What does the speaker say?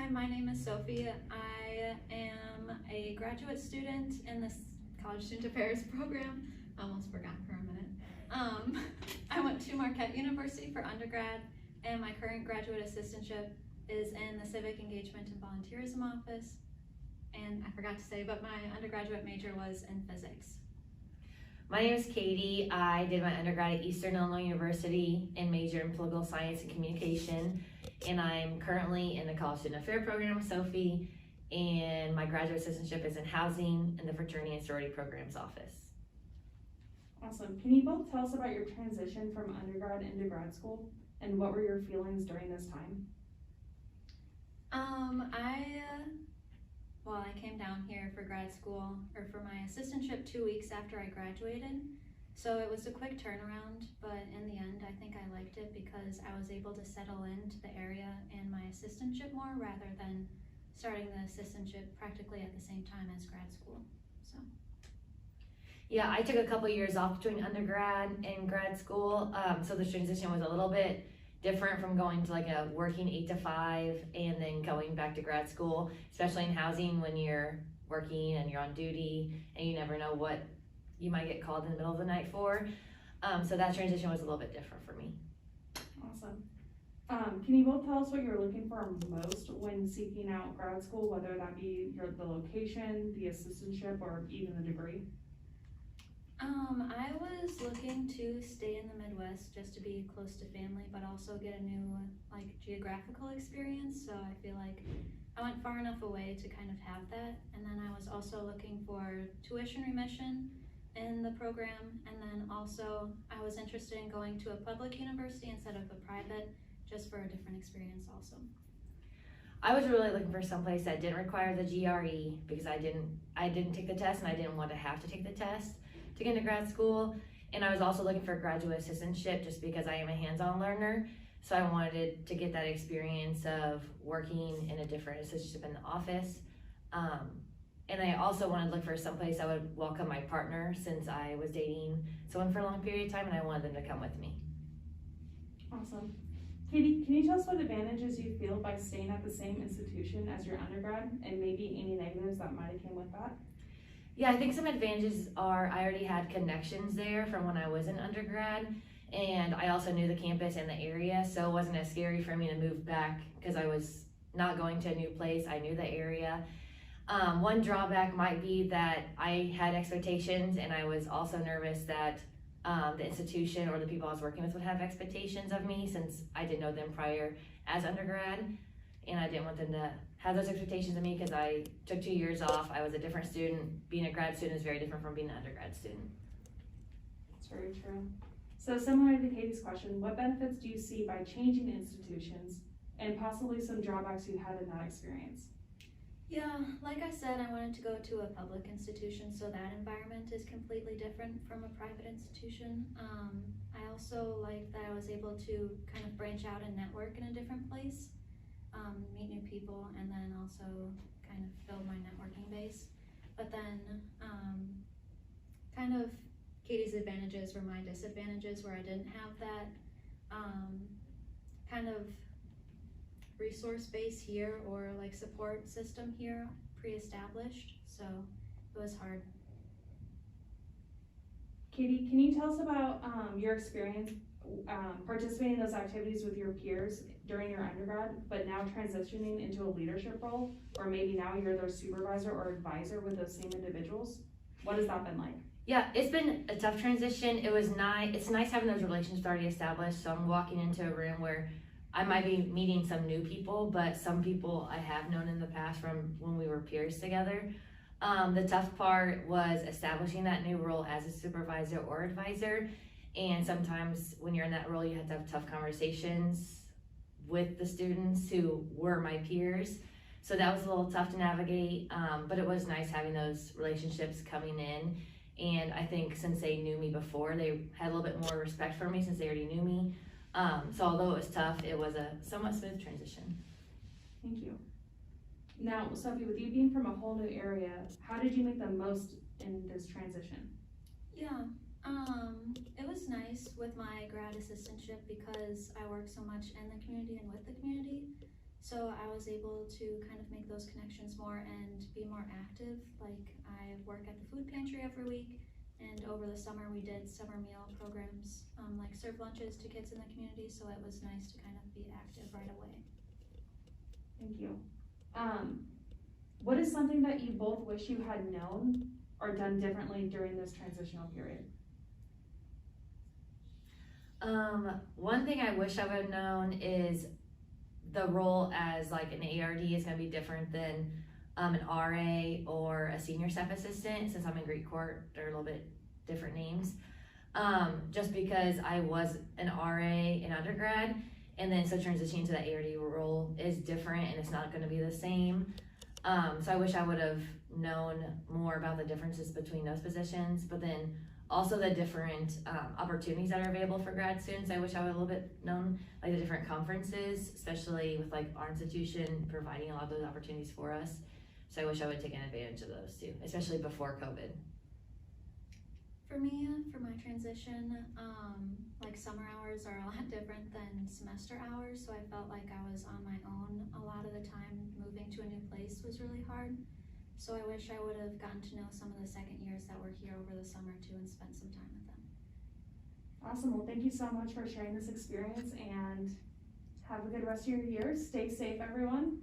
Hi, my name is Sophie. I am a graduate student in the College Student Affairs program. I almost forgot for a minute. I went to Marquette University for undergrad, and my current graduate assistantship is in the Civic Engagement and Volunteerism office. And I forgot to say, but my undergraduate major was in physics. My name is Catie. I did my undergrad at Eastern Illinois University and majored in political science and communication. And I'm currently in the College Student Affairs program with Sophie, and my graduate assistantship is in housing in the Fraternity and Sorority Programs office. Awesome. Can you both tell us about your transition from undergrad into grad school, and what were your feelings during this time? I came down here for grad school, or for my assistantship 2 weeks after I graduated. So it was a quick turnaround, but in the end, I think I liked it because I was able to settle into the area and my assistantship more rather than starting the assistantship practically at the same time as grad school. So. Yeah, I took a couple years off between undergrad and grad school, so the transition was a little bit different from going to like a working 8 to 5 and then going back to grad school, especially in housing when you're working and you're on duty and you never know what you might get called in the middle of the night for. So that transition was a little bit different for me. Awesome. Can you both tell us what you're looking for most when seeking out grad school, whether that be the location, the assistantship, or even the degree? I was looking to stay in the Midwest just to be close to family, but also get a new geographical experience. So I feel like I went far enough away to kind of have that. And then I was also looking for tuition remission in the program. And then also I was interested in going to a public university instead of a private, just for a different experience also. I was really looking for someplace that didn't require the GRE because I didn't take the test and I didn't want to have to take the test to get into grad school. And I was also looking for a graduate assistantship just because I am a hands-on learner. So I wanted to get that experience of working in a different assistantship in the office. And I also wanted to look for someplace that would welcome my partner since I was dating someone for a long period of time and I wanted them to come with me. Awesome. Catie, can you tell us what advantages you feel by staying at the same institution as your undergrad and maybe any negatives that might have came with that? Yeah, I think some advantages are I already had connections there from when I was in undergrad, and I also knew the campus and the area, so it wasn't as scary for me to move back because I was not going to a new place. I knew the area. One drawback might be that I had expectations, and I was also nervous that the institution or the people I was working with would have expectations of me since I didn't know them prior as undergrad, and I didn't want them to have those expectations of me because I took 2 years off. I was a different student. Being a grad student is very different from being an undergrad student. That's very true. So similar to Catie's question, what benefits do you see by changing institutions and possibly some drawbacks you had in that experience? Yeah, like I said, I wanted to go to a public institution, so that environment is completely different from a private institution. I also like that I was able to kind of branch out and network in a different place. Meet new people, and then also kind of build my networking base. But then kind of Catie's advantages were my disadvantages, where I didn't have that kind of resource base here or like support system here pre-established, so it was hard. Catie, can you tell us about your experience participating in those activities with your peers during your undergrad, but now transitioning into a leadership role, or maybe now you're their supervisor or advisor with those same individuals? What has that been like? Yeah, it's been a tough transition. It's nice having those relationships already established, so I'm walking into a room where I might be meeting some new people, but some people I have known in the past from when we were peers together. The tough part was establishing that new role as a supervisor or advisor. And sometimes when you're in that role, you have to have tough conversations with the students who were my peers. So that was a little tough to navigate, but it was nice having those relationships coming in. And I think since they knew me before, they had a little bit more respect for me since they already knew me. So although it was tough, it was a somewhat smooth transition. Thank you. Now, Sophie, with you being from a whole new area, how did you make the most in this transition? Yeah. It was nice with my grad assistantship because I work so much in the community and with the community. So I was able to kind of make those connections more and be more active. Like I work at the food pantry every week, and over the summer we did summer meal programs, like serve lunches to kids in the community, so it was nice to kind of be active right away. Thank you. What is something that you both wish you had known or done differently during this transitional period? One thing I wish I would have known is the role as like an ARD is going to be different than an RA or a senior staff assistant. Since I'm in Greek court, they're a little bit different names. Just because I was an RA in undergrad, and then so transitioning to the ARD role is different and it's not going to be the same. So I wish I would have known more about the differences between those positions, but then also the different opportunities that are available for grad students. I wish I would have a little bit known like the different conferences, especially with like our institution providing a lot of those opportunities for us. So I wish I would have taken advantage of those too, especially before COVID. For me, for my transition, like summer hours are a lot different than semester hours, so I felt like I was on my own a lot of the time. Moving to a new place was really hard, so I wish I would have gotten to know some of the second years that were here over the summer too and spent some time with them. Awesome. Well, thank you so much for sharing this experience, and have a good rest of your year. Stay safe, everyone.